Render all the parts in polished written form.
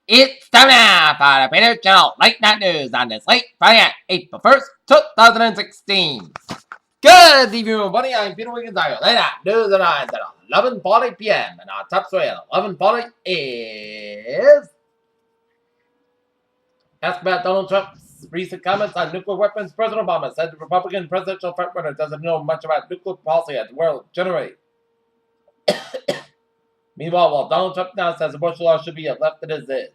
It's time now for the Peter Channel Late Night News on this late Friday at April 1st, 2016. Good evening, everybody. I'm Peter Wiggins. I late night news and at 11:40 p.m. And our top story at 11:40 is asked about Donald Trump's recent comments on nuclear weapons. President Obama said the Republican presidential frontrunner doesn't know much about nuclear policy as the world generally. Meanwhile, while Donald Trump now says abortion law should be left as is.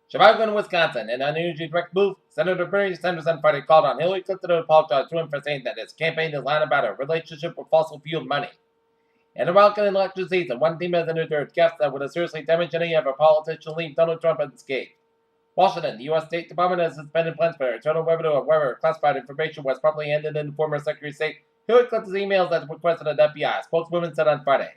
Chicago and Wisconsin, in an unusually direct move, Senator Bernie Sanders on Friday called on Hillary Clinton to apologize to him for saying that his campaign is lying about her relationship with fossil fuel money. In the Republican election season, one team has entered guessed that would have seriously damaged any of a politician leave Donald Trump unscathed. Washington, the U.S. State Department has suspended plans for internal revenue of whether classified information was properly handed in the former Secretary of State Hillary Clinton's emails as requested an FBI spokeswoman said on Friday.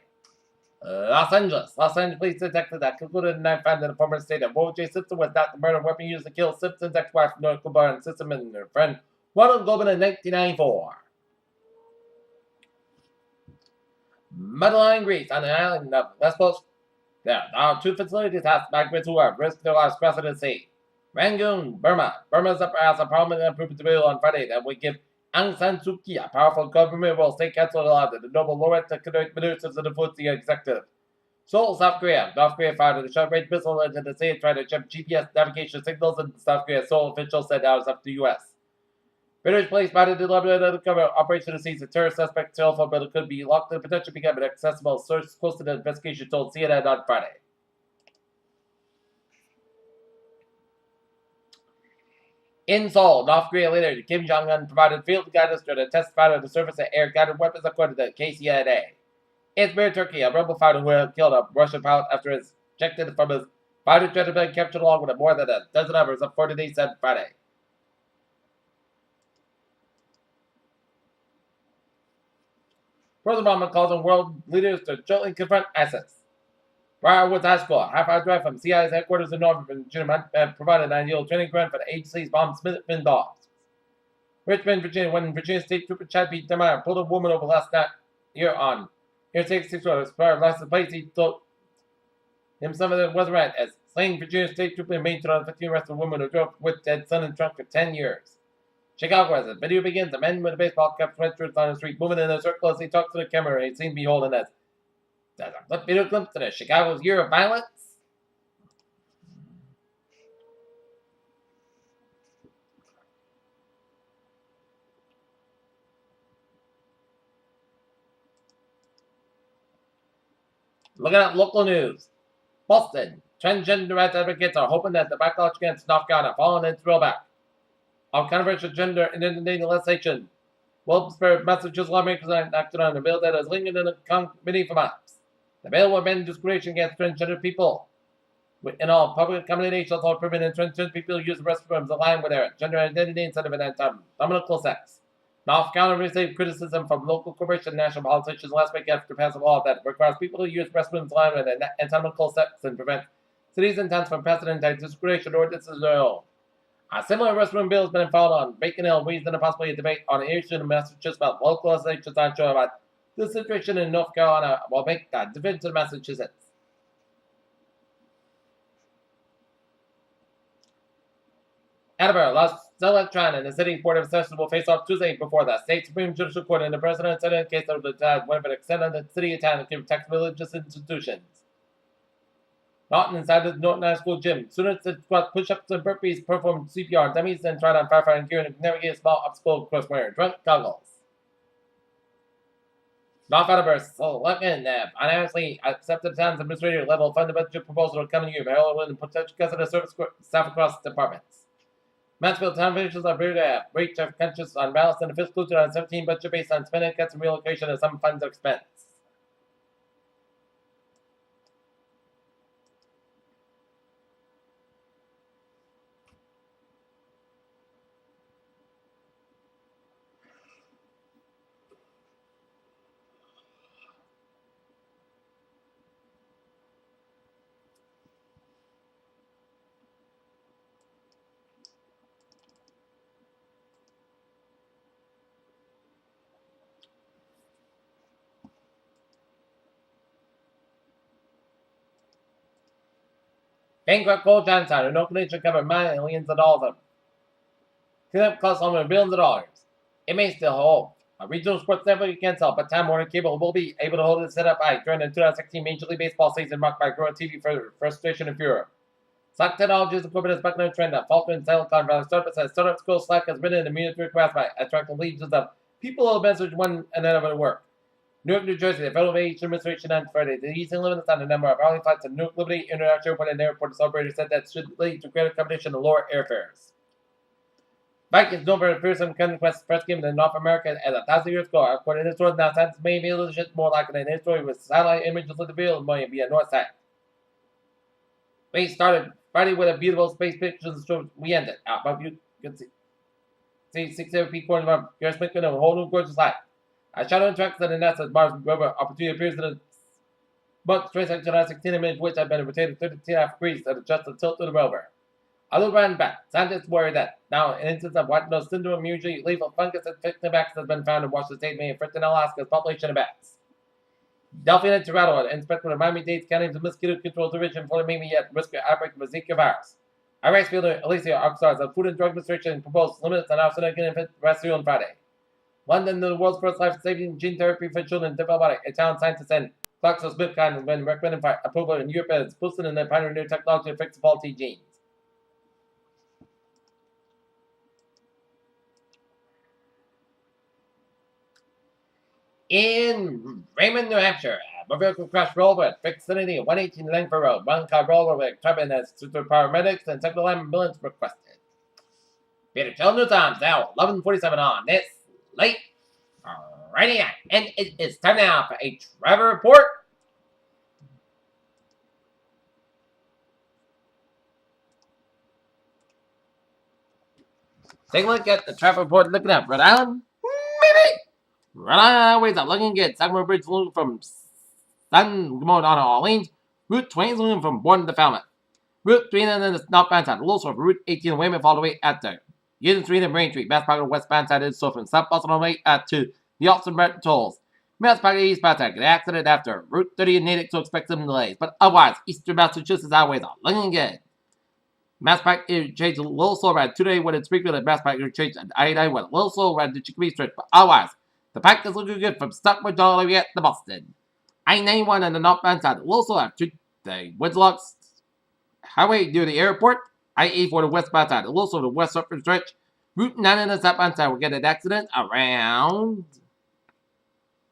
Los Angeles police detectives that concluded the night found that the former state of O.J. Simpson was not the murder weapon used to kill Simpson's ex-wife, North Cuba, and Simpson and her friend Ronald Goldman in 1994. Madeline Greece on the island of Lesbos. There are two facilities house migrants who are at risk of their lives crossing the sea. Rangoon, Burma. Burma's upper house of parliament approved a bill on Friday that would give Aung San Suu Kyi a powerful government role. State council allowed the Nobel laureate to conduct ministers of the FTSE executive. Seoul, South Korea. North Korea fired a short-range missile into the sea and tried to jump GPS navigation signals in South Korea. Seoul officials said that was up to the U.S. British police spotted the elaborate undercover operation to seize a terrorist suspect's telephone, but it could be locked and potentially become an accessible source close to the investigation told CNN on Friday. In Seoul, North Korea leader Kim Jong-un provided field guidance during a test fight on the surface of air-guided weapons, according to KCNA. It's near Turkey, a rebel fighter who killed a Russian pilot after his ejected from his fighter jet had been captured along with more than a dozen others on 40 days on Friday. President Obama calls on world leaders to jointly confront ISIS. Briarwoods High School, a half-hour drive from CIA's headquarters in Northern Virginia, provided an ideal training ground for the agency's bomb Smithman dogs. Richmond, Virginia, when Virginia State Trooper Chad B. Demeyer pulled a woman over last night year on Interstate 6 Road, as far as license plates, he told him some of it wasn't right, as slain Virginia State Trooper in Maine 2015 arrested a woman who drove with dead son and trunk for 10 years. Chicago, as the video begins, a man with a baseball cap sweatshirts on the street, moving in a circle as he talks to the camera, he seemed to be holding as there's a flip video glimpse to the Chicago's year of violence. Looking at local news. Boston. Transgender rights advocates are hoping that the backlash against North Carolina following its rollback of controversial gender and identity legislation will spur Massachusetts lawmakers acted on a bill that has lingered in the committee for months. The bill will ban discrimination against transgender people in all public accommodations or permitting transgender people to use restrooms aligned with their gender identity instead of an anti-dominical sex. North Carolina received criticism from local corporations and national politicians last week after passing a law that requires people to use restrooms aligned with their anatomical sex and prevent cities and towns from passing anti-discrimination ordinances of their own. A similar restroom bill has been filed on Bacon Hill, reason a possibility debate on an issue in Massachusetts about local legislation on sure about the situation in North Carolina will make a difference in Massachusetts. Edinburgh, Los Electron, and the City's Board of Assessors will face off Tuesday before the State Supreme Judicial Court in the President Senate case that would decide whether to extend on the city of town to give tax religious institutions. Norton inside the Norton High School gym. Students did squat push-ups and burpees, performed CPR dummies, and tried on firefighting gear and navigated a small obstacle course wearing drunk goggles. North Edinburgh Selectmen have unanimously accepted the town's administrative level funded budget proposal for coming year. Maryland and potential customer service staff across departments. Mansfield town officials are very to have breach of conscience on balance and the fiscal 2017 budget based on spending cuts and relocation of some funds expense. Bankrupt coal giant side, no condition cover millions of dollars. Cleanup costs almost billions of dollars. It may still hold. A regional sports network can't sell, but Time Warner Cable will be able to hold it set up high during the 2016 Major League Baseball season marked by growing TV frustration and furor. Slack Technologies incorporated a speculative trend that faltered in Silicon Valley startups as startup school Slack has been in the immediate request by attracting legions of people who message one another at work. Newark, New Jersey, the Federal Aviation Administration announced Friday the easing limits on the number of hourly flights at Newark Liberty International Airport and Airport operators said that should lead to greater competition and lower airfares. Vikings known for a fearsome conquest first game in North America as 1,000 years ago. According to this story, now since May shit more like an history with satellite images of the field via north side. We started Friday with a beautiful space picture. We ended. But you can see 6 feet corner of Gareth Smith and a whole new gorgeous light. A shadow and tracks on the nest as Mars Rover opportunity appears in the month 2016 image which had been rotated 32.5 degrees at just the tilt of the rover. Although ran back, scientists worry that now an instance of white nose syndrome, usually lethal fungus infecting bats, has been found in Washington State, Maine, and Alaska's population of bats. Delphine and Toronto, an inspector of Miami-Dade County's Mosquito Control Division, Florida, may be at risk of outbreak of Zika virus. Iraq's fielder Alicia Oxars of Food and Drug Administration proposed limits on arsenic infant rescue on Friday. London, the world's first life-saving gene therapy for children developed by Italian scientists and GlaxoSmithKline has been recommended for approval in Europe as boosted in the pioneering new technology to fix faulty genes. In Raymond, New Hampshire, a vehicle crash roller at Vicinity 118 Langford Road. One car roller with cabin as super paramedics and technical ambulance requested. Peter Chill New Times now 11:47 on this late Friday night, and it is time now for a Trevor report. Take a look at the traffic report. Looking at Rhode Island, maybe. Rhode Island highways are looking good. Sagamore Bridge looking from Sun going on Orleans. Route 20 is looking from Borden to Falmouth. Route 3 and then the northbound side. Also from Route 18 Weymouth all the way at the Union Street and Braintree. Mass Park on the westbound side is so from South Boston all the way to the Austin Breton tolls. Mass Park eastbound side. An accident after Route 30 in Natick, so expect some delays. But otherwise, eastern Massachusetts highways are looking good. Mass Park interchange a little slow ride today when it's Springfield and Mass Park interchange at I-9 with a little slow ride to Chicopee Street. But otherwise, the pack is looking good from Stockbridge all the way at the Boston. I-91 on the northbound side will also have the Woodlocks Highway near the airport. I-8 for the westbound side. Also the west upper stretch. Route 9 on the southbound side will get an accident around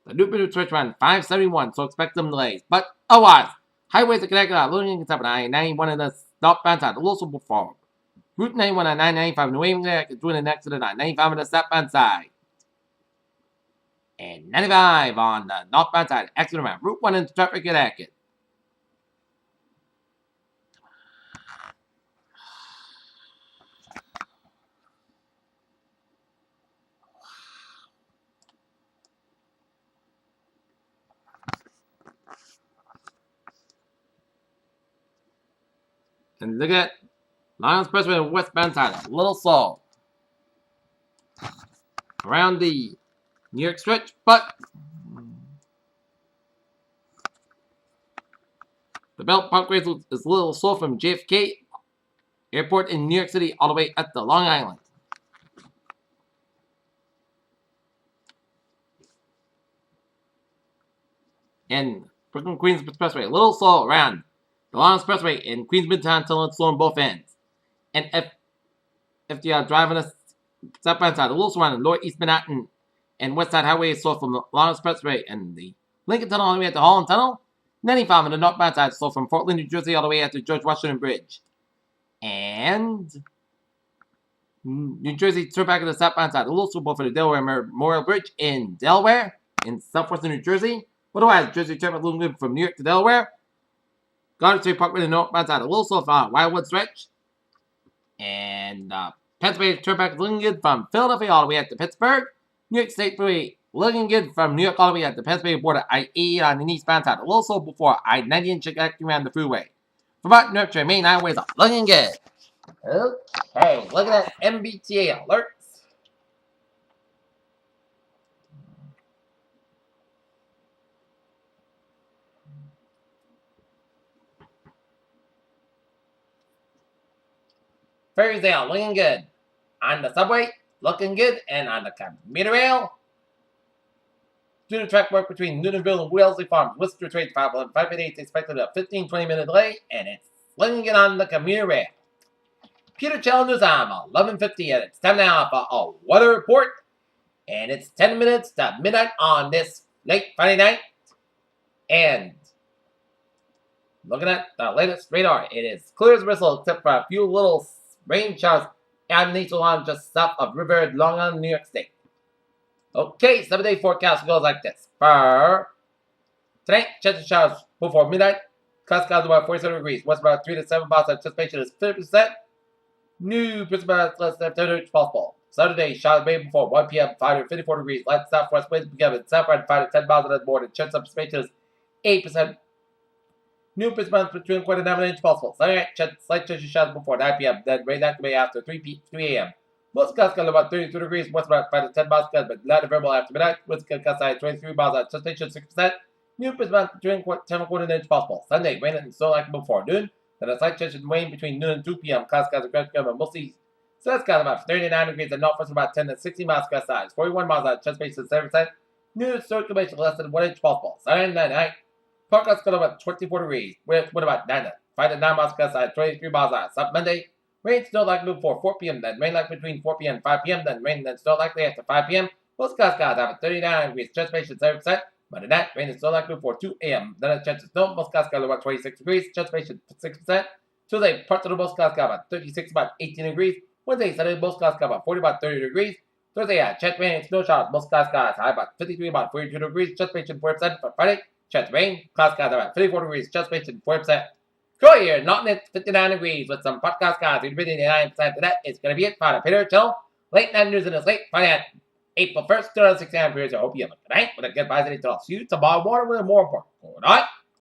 the Newport stretch around 571, so expect some delays. But otherwise, highways are connected out. Looking at I-91 on the northbound side. Also before Route 91 on 995 New England is doing an accident on 95 on the southbound side. And 95 on the northbound side. Accident around Route 1 and traffic at Hackett. And look at Lions Expressway on the westbound side. A little slow around the New York stretch, but the Belt Parkway is a little slow from JFK Airport in New York City all the way up to Long Island. And Brooklyn Queens Expressway, a little slow around the Long Expressway in Queens Midtown until it's slow on both ends. And if you are driving a southbound side, a little slow around the Lower East Manhattan and West Side Highway is slow from the Long Expressway and the Lincoln Tunnel all the way at the Holland Tunnel. 95 on the northbound side, slow from Portland, New Jersey all the way at the George Washington Bridge. And New Jersey turnback on the southbound side, a little slow for the Delaware Memorial Bridge in Delaware, in southwestern New Jersey. Otherwise, Jersey turnback looking from New York to Delaware. Garden State Parkway on the northbound side, a little slow from Wildwood stretch. And Pennsylvania turnback looking good from Philadelphia all the way at to Pittsburgh. New York State Freeway looking good from New York all the way at the Pennsylvania border. I-80 on the eastbound side, a little slow before I-90 and Chicago around the freeway. From out New Hampshire, main highways are looking good. Okay, look at that MBTA alerts. Ferrysdale, looking good. On the subway, looking good. And on the commuter rail, due to track work between Newtonville and Wellesley Farms, Worcester Trade 511-588 is expected a 15-20 minute delay, and it's flinging it on the commuter rail. Peter Chell News time, 11:50, and it's time now for a weather report. And it's 10 minutes to midnight on this late Friday night. And looking at the latest radar, it is clear as a whistle except for a few little rain showers underneath the line just south of River Long Island, New York State. Okay, 7-day forecast goes like this. For tonight, chance of showers before midnight. Clouds about 47 degrees. West about 3 to 7 miles. Anticipation is 50%. New precipitation less than 10 inches possible. Saturday, showers may before 1 p.m. 5 to 54 degrees. Light southwest winds begin southward 5 to 10 miles an hour. Chance of precipitation is 8%. New precipitation between 1 and 9 inches possible. Saturday, slight chance of showers before 9 p.m. Then rain that may after 3 a.m. Most gusts got about 32 degrees. West about 5 to 10 miles but not available after midnight. Winds can gust 23 miles an hour. Precipitation 6%. New precipitation between 10 and 1 inch possible. Sunday, rain and snow like before noon. Then a slight chance of rain between noon and 2 p.m. Clouds got a great and mostly. So that's got about 39 degrees and northwest about 10 to 60 miles gust size. 41 miles an hour. Chance base is 7%. New circulation less than 1 inch possible. Saturday night. Forecast got about 24 degrees. With about 5 to 9 miles gust size. 23 miles an hour. Sunday, Monday. Rain, snow likely before 4 p.m. Then rain like between 4 p.m. and 5 p.m. Then rain and snow likely after 5 p.m. Most clouds have a 39 degrees. Chance base is 7%. Monday night, rain and snow likely before 2 a.m. Then a chance of snow. Most clouds got about 26 degrees. Chance base is 6%. Tuesday, parts of the most clouds got about 36, about 18 degrees. Wednesday, Saturday, most clouds got about 40, about 30 degrees. Thursday, chance rain and snow showers. Most clouds got high about 53, about 42 degrees. Chance base is 4%. For Friday, chance rain. Clouds got about 54 degrees. Chance base is 4%. Cool here, not in 59 degrees with some podcast skies. Humidity 9% for that. It's going to be it for the Peter Chill. Late night news in this late Friday at April 1st, 2016. I hope you have a good night with a good positive talk. See you tomorrow morning with a more important. Good night.